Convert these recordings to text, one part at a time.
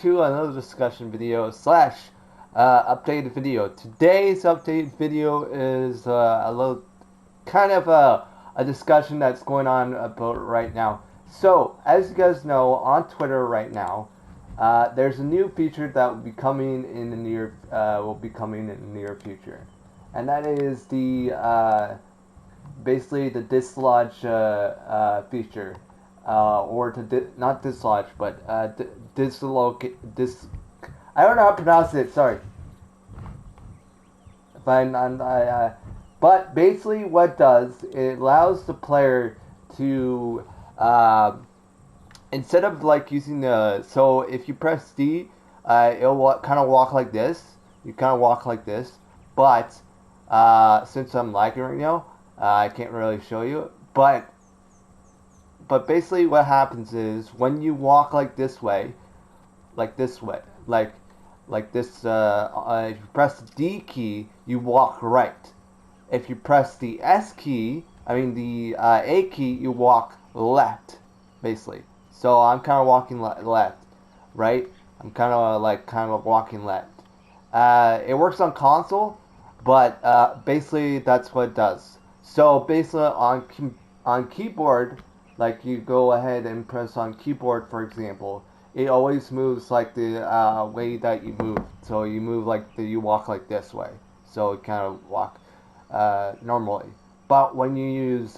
to another discussion video slash updated video. Today's updated video is a little kind of a discussion that's going on about right now. So, as you guys know, on Twitter right now, there's a new feature that will be coming in the near future, and that is the basically the dislodge feature, or to not dislodge, but dislocate dis. I don't know how to pronounce it. Sorry, if but basically, what it does, it allows the player to instead of like using the, so if you press D, it'll kind of walk like this. You kind of walk like this, but since I'm lagging right now, I can't really show you. But basically, what happens is when you walk like this way, like this way, like this. If you press the D key, you walk right. If you press the S key, I mean the A key, you walk left, basically. So I'm kind of walking left, right? I'm kind of walking left. It works on console, but basically that's what it does. So basically on keyboard, like you go ahead and press on keyboard, for example, it always moves like the way that you move. So you move like you walk like this way. So it kind of walk normally. But when you're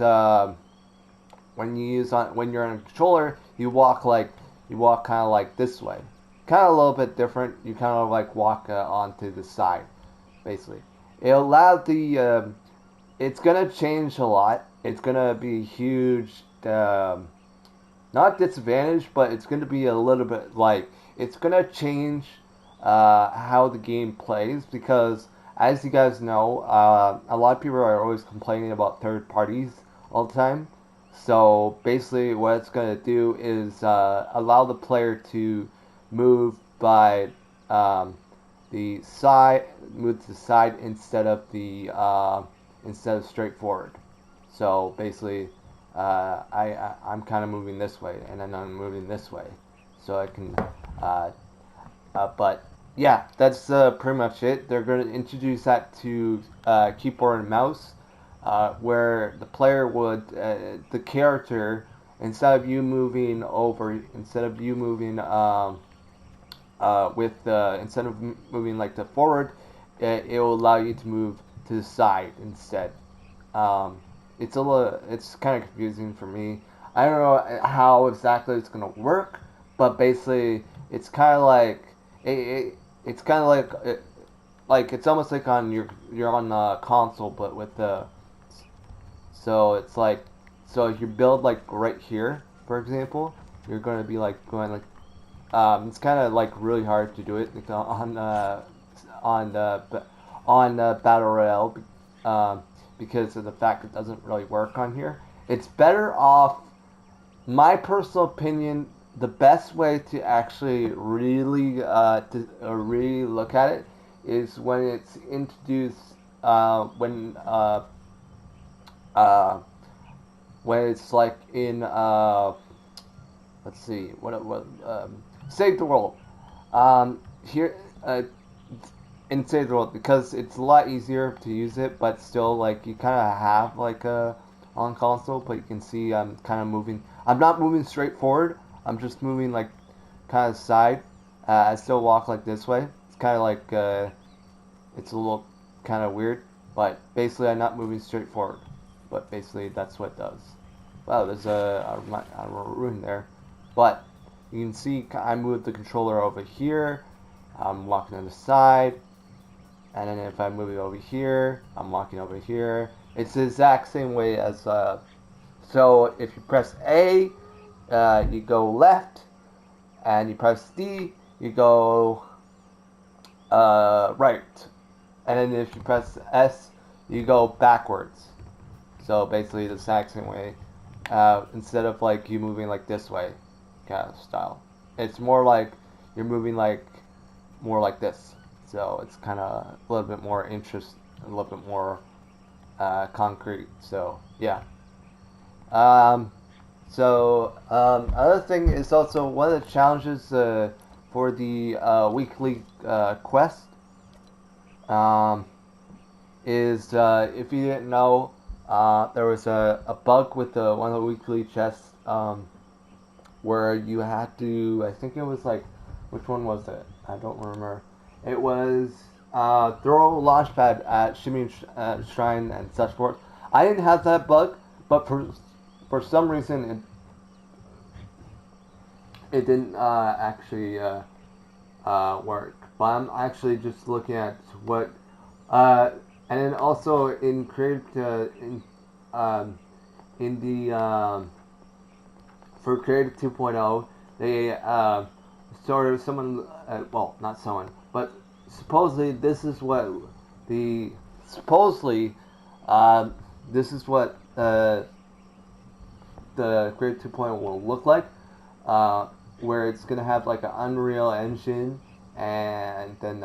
on a controller, you walk kind of like this way, kind of a little bit different. You kind of like walk onto the side, basically. It allowed it's gonna change a lot. It's gonna be huge. Not disadvantage, but it's gonna be a little bit like it's gonna change how the game plays because, as you guys know, a lot of people are always complaining about third parties all the time. So basically, what it's gonna do is allow the player to move by the side, move to the side instead of straight forward. So basically, I'm kind of moving this way, and then I'm moving this way, so I can. But yeah, that's pretty much it. They're going to introduce that to keyboard and mouse, where the player would, the character, instead of you moving instead of moving like the forward, it will allow you to move to the side instead. It's kind of confusing for me. I don't know how exactly it's gonna work, but basically, it's kind of like it's kind of like it's almost like you're on the console, but with the, so it's like, so if you build like right here, for example, you're gonna be like going like it's kind of like really hard to do it on Battle Royale, because of the fact it doesn't really work on here. It's better off, my personal opinion. The best way to actually really look at it is when it's introduced, uh, when it's like in let's see Save the World. Here, in Save the World, because it's a lot easier to use it, but still, like, you kind of have like a on console, but you can see I'm kind of moving. I'm not moving straight forward. I'm just moving like kind of side. I still walk like this way. It's kind of like it's a little kind of weird, but basically I'm not moving straight forward. But basically that's what it does. Wow, there's a ruin there, but you can see I moved the controller over here. I'm walking on the side, and then if I move it over here, I'm walking over here. It's the exact same way as so if you press A, you go left, and you press D, you go right, and then if you press S, you go backwards. So basically the exact same way, instead of like you moving like this way kind of style. It's more like you're moving like more like this. So it's kind of a little bit more a little bit more concrete. So yeah. Other thing is also one of the challenges for the weekly quest um, is if you didn't know, there was a bug with one of the weekly chests where you had to, I think it was like, which one was it? I don't remember. It was throw a launchpad at Shimmy Shrine and such forth. I didn't have that bug, but for some reason it didn't actually work. But I'm actually just looking at what, and then also in creative in the for Creative 2.0, they sort of someone, well, not someone, but supposedly this is what the supposedly this is what the Creative 2.0 will look like, where it's gonna have like an Unreal Engine, and then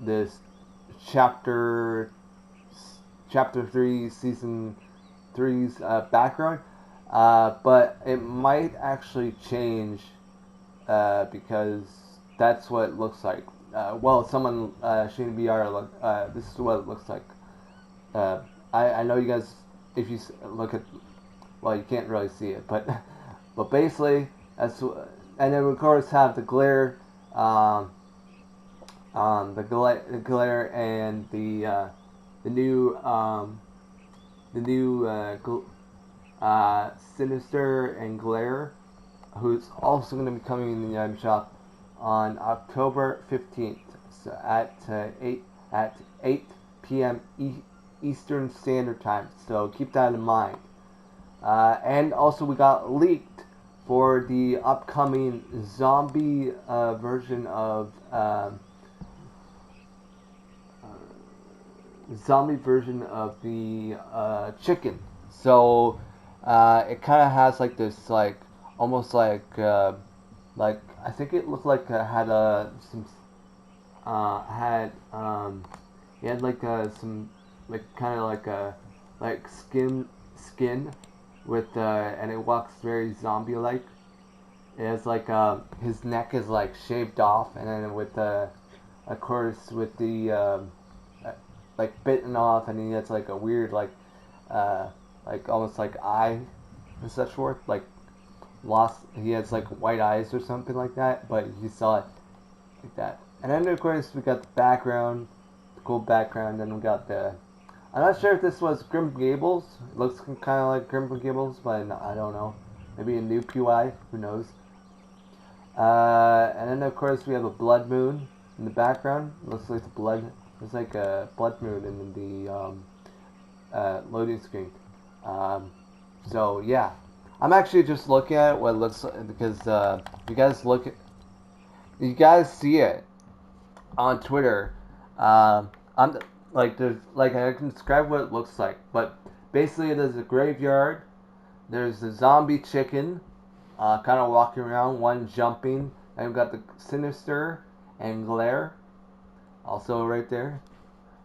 this chapter chapter 3 season three's background. But it might actually change because that's what it looks like. Well, someone Shane BR this is what it looks like. I know you guys, if you look at, well, you can't really see it, but but basically that's, and then of course have the glare, the glare and the new Sinister and Glare, who's also going to be coming in the item shop on October 15th, so at 8 p.m. Eastern Standard Time. So keep that in mind. And also we got leaked for the upcoming zombie version of the chicken. So it kind of has like this, like almost like I think it looked like it had some he had like some like kind of like a like skin with and it walks very zombie like. It has like his neck is like shaved off, and then with of course with the like bitten off, and he has like a weird like almost like eye and such forth, like lost. He has like white eyes or something like that, but you saw it like that. And then of course we got the background, the cool background. Then we got the. I'm not sure if this was Grim Gables. It looks kind of like Grim Gables, but I don't know. Maybe a new PY. Who knows? And then of course we have a blood moon in the background. It looks like the blood. It's like a blood moon in the loading screen. So yeah, I'm actually just looking at what it looks like because you guys see it on Twitter. I'm like there's like I can describe what it looks like, but basically there's a graveyard. There's a zombie chicken, kind of walking around, one jumping, and we've got the Sinister and Glare, also right there,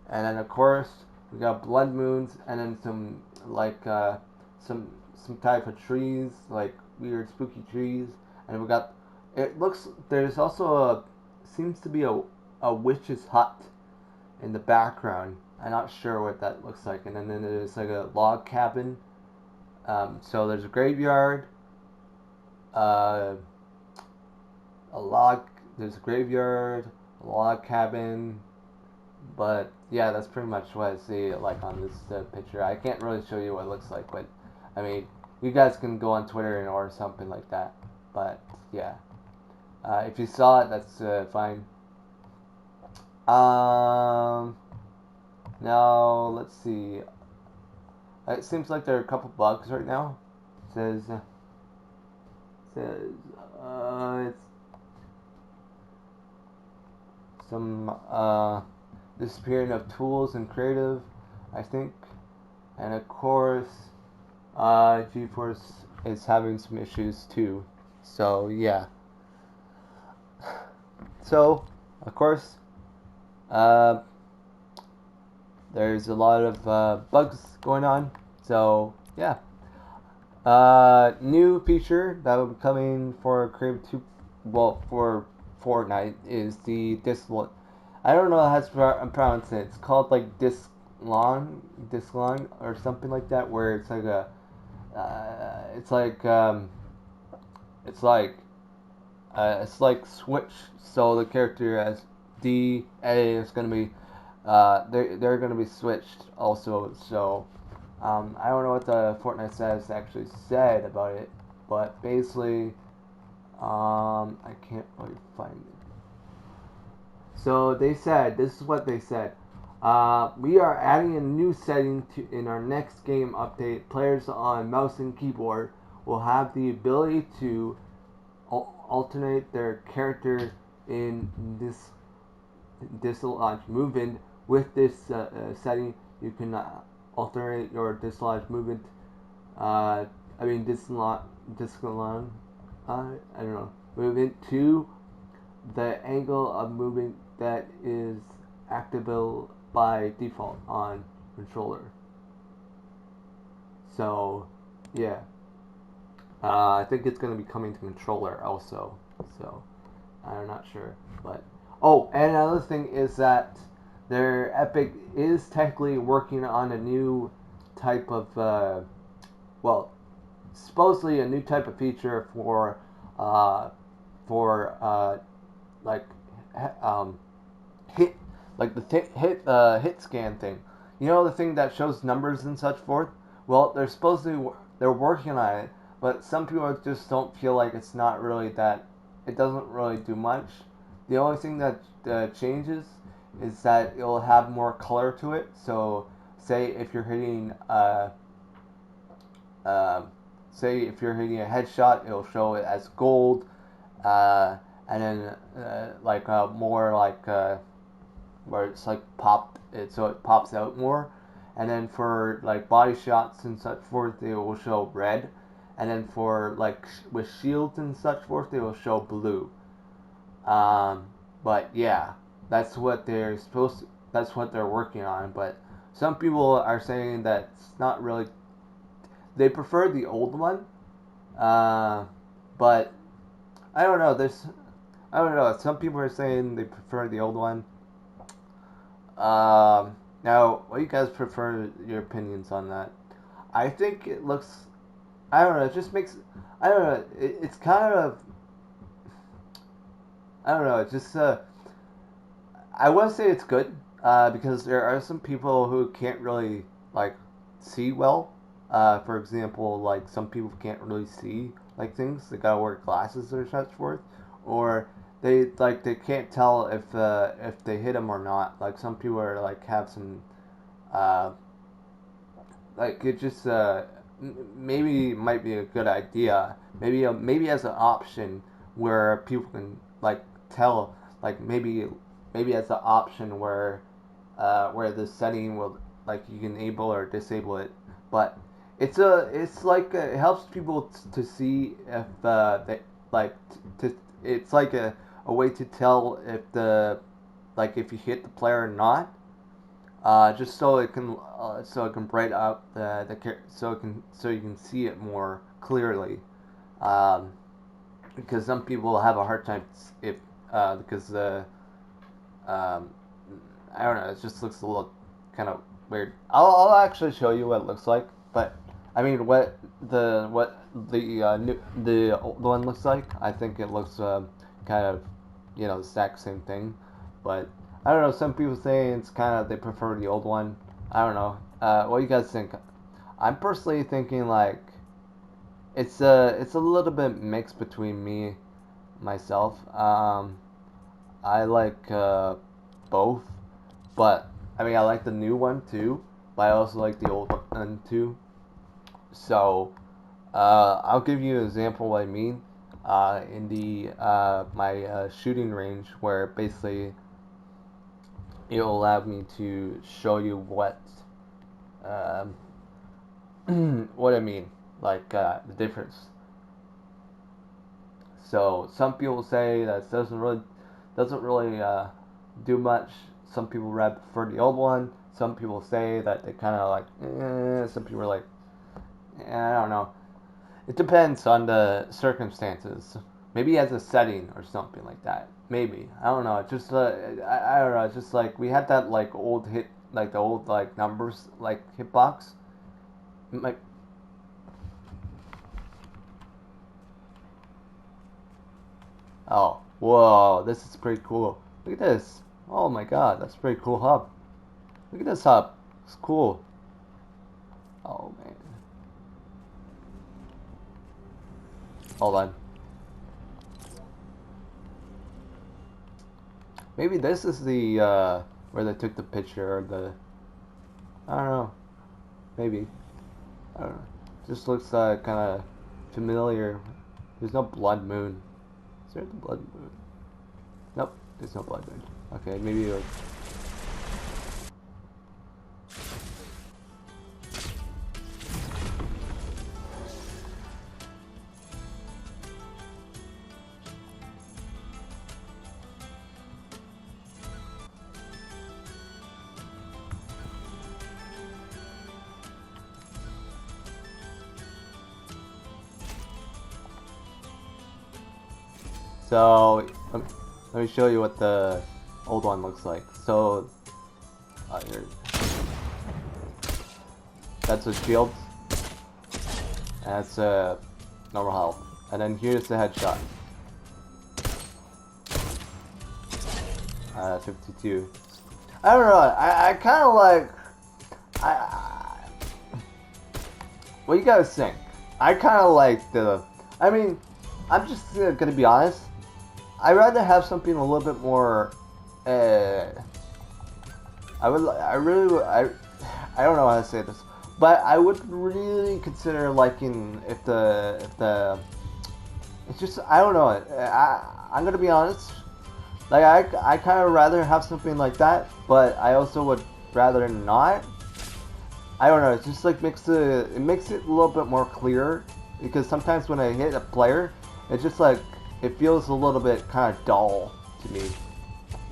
and then of course we got blood moons, and then some like some type of trees, like weird spooky trees, and we got. It looks there's also seems to be a witch's hut in the background. I'm not sure what that looks like, and then there's like a log cabin. So there's a graveyard, a log. There's a graveyard, a log cabin, but yeah, that's pretty much what I see like on this picture. I can't really show you what it looks like, but I mean, you guys can go on Twitter and or something like that. But yeah, if you saw it, that's fine. Now let's see. It seems like there are a couple bugs right now. It says it's some disappearing of tools and creative, I think, and of course, GeForce is having some issues too. So yeah. So of course, there's a lot of bugs going on. So yeah. New feature that will be coming for Creative well, for Fortnite is the Dislon. I don't know how to pronounce it. It's called like Dislon or something like that, where it's like a, it's like it's like it's like Switch. So the character as D A is gonna be, they're gonna be switched also. So I don't know what the Fortnite status actually said about it, but basically, I can't really find it. So they said, this is what they said. We are adding a new setting to in our next game update. Players on mouse and keyboard will have the ability to alternate their character in this dislodge movement. With this setting, you can alternate your dislodge movement. I mean dislodge. I don't know, movement to the angle of movement that is activable by default on controller. So, yeah, I think it's going to be coming to controller also. So, I'm not sure, but oh, and another thing is that their Epic is technically working on a new type of well, supposedly a new type of feature uh, for like hit like the hit scan thing. You know, the thing that shows numbers and such forth. Well, they're working on it, but some people just don't feel like it's not really that. It doesn't really do much. The only thing that changes is that it'll have more color to it. So, say if you're hitting uh, say if you're hitting a headshot, it'll show it as gold, and then more like where it's like popped it so it pops out more, and then for like body shots and such forth, it will show red, and then for like with shields and such forth, it will show blue. Um, but yeah, that's what they're supposed to, that's what they're working on. But some people are saying that it's not really. They prefer the old one, uh, but I don't know. I don't know. Some people are saying they prefer the old one. Now, what do you guys prefer? Your opinions on that? I think it looks. I don't know. It just makes. I don't know. It's kind of. I don't know. It just. I want to say it's good. Because there are some people who can't really like see well. For example, like some people can't really see like things. They gotta wear glasses or such forth, or they can't tell if they hit them or not. Like some people are like have some uh, like it just maybe might be a good idea. Maybe as an option where people can like tell like maybe as an option where the setting will like you can enable or disable it, but it helps people to see if they like to it's like a way to tell if the like if you hit the player or not, just so it can brighten up so you can see it more clearly, um, because some people have a hard time if because the um, I don't know, it just looks a little kind of weird. I'll actually show you what it looks like, but I mean what the old one looks like. I think it looks kind of the exact same thing, but I don't know. Some people say it's kind of they prefer the old one. I don't know. What do you guys think? I'm personally thinking like it's a little bit mixed between me myself. I like both, but I mean I like the new one too, but I also like the old one too. So I'll give you an example of what I mean. In the my shooting range, where basically it'll allow me to show you um, what I mean, like the difference. So some people say that doesn't really do much. Some people rather prefer the old one. Some people say that they kind of like. Some people are like, I don't know. It depends on the circumstances. Maybe as a setting or something like that. Maybe I don't know. It's just I don't know. It's just like we had that like old hit, like the old like numbers like hitbox. Like oh whoa, this is pretty cool. Look at this. Oh my god, that's a pretty cool hub. Look at this hub. It's cool. Oh man. Hold on. Maybe this is the where they took the picture or the I don't know. Maybe. I don't know. Just looks kind of familiar. There's no blood moon. Is there the blood moon? Nope, there's no blood moon. Okay, maybe like so. Let me show you what the old one looks like. So, here. That's a shield. And that's a normal health. And then here's the headshot. 52. I don't know. I kind of like. What do you guys think? I kind of like the. I mean, I'm just gonna be honest. I'd rather have something a little bit more. I don't know how to say this, but I would really consider liking if the. It's just I don't know. I'm gonna be honest. Like I kind of rather have something like that, but I also would rather not. I don't know. It just like makes it a little bit more clear because sometimes when I hit a player, it's just like. It feels a little bit kind of dull to me.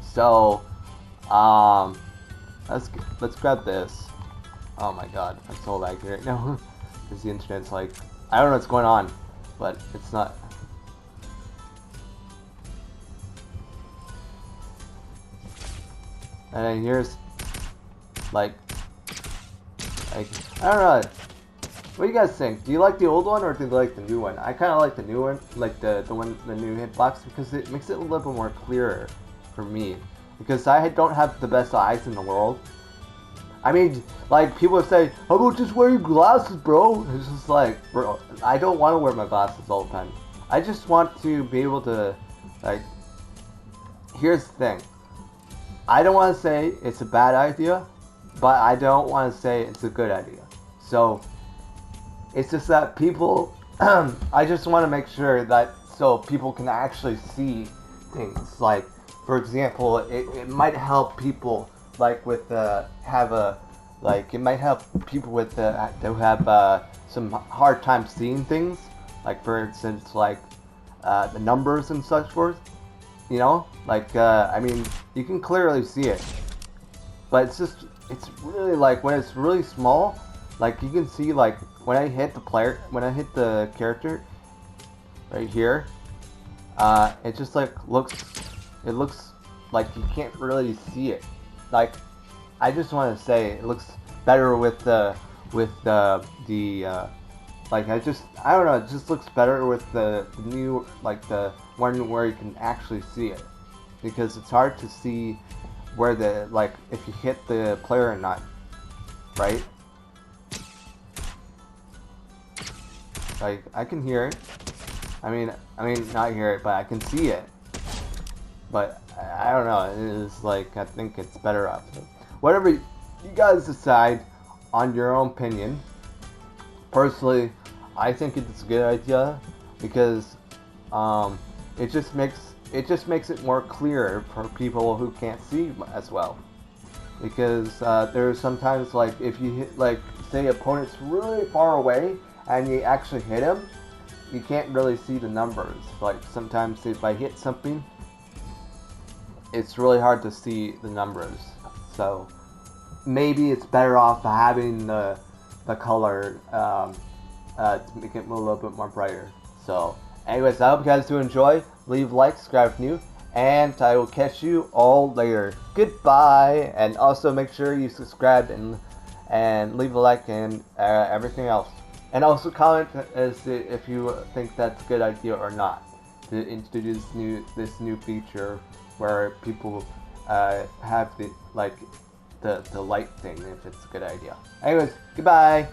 So, let's grab this. Oh my god, I'm so laggy right now because the internet's like I don't know what's going on, but it's not. And then here's like I don't know. What do you guys think? Do you like the old one or do you like the new one? I kind of like the new one, like the new hitbox because it makes it a little bit more clearer for me. Because I don't have the best eyes in the world. I mean, like people say, "How about just wearing glasses, bro?" It's just like, bro, I don't want to wear my glasses all the time. I just want to be able to, like. Here's the thing. I don't want to say it's a bad idea, but I don't want to say it's a good idea. So. It's just that people, I just want to make sure that so people can actually see things. Like, for example, it might help people like with have a like it might help people with who have some hard time seeing things. Like for instance, like the numbers and such forth. You know, like I mean, you can clearly see it, but it's really like when it's really small. Like you can see like when I hit the character right here, it just like looks like you can't really see it. Like I just want to say it looks better with the like I don't know, it just looks better with the new like the one where you can actually see it because it's hard to see where the like if you hit the player or not, right? Like I can hear it. I mean not hear it, but I can see it. But I don't know. It is like I think it's better up. Whatever you guys decide on your own opinion. Personally, I think it's a good idea because it just makes it more clear for people who can't see as well. Because there's sometimes like if you hit like say opponent's really far away and you actually hit him, you can't really see the numbers. Like sometimes if I hit something, it's really hard to see the numbers. So maybe it's better off having the color to make it a little bit more brighter. So Anyways, I hope you guys do enjoy. Leave a like, subscribe if new, and I will catch you all later. Goodbye, and also make sure you subscribe and leave a like and everything else. And also comment as to if you think that's a good idea or not to introduce this new feature where people have the light thing if it's a good idea. Anyways, goodbye.